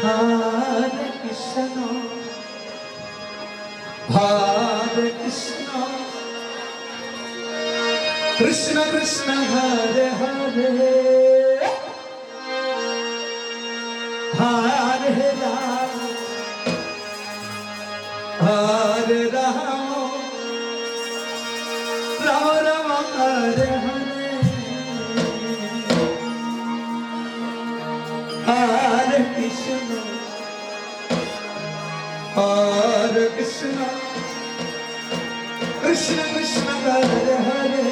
Hare Krishna, Hare Krishna, Krishna Krishna, Hare Hare, Hare Rama, Hare Rama, Rama Rama, Hare Hare, Hare Krishna, Hare Krishna, Krishna Krishna, Hare Hare,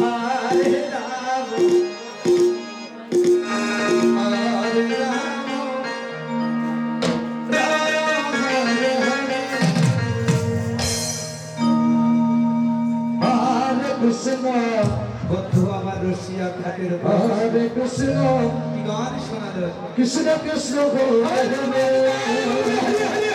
Hare Rama, Hare Rama, Rama Hare Hare, Hare Krishna. বন্ধু আমার রশিয়া ঘাটের হরে কৃষ্ণ কি গান শোনা যায় কৃষ্ণ কৃষ্ণ হরে হরে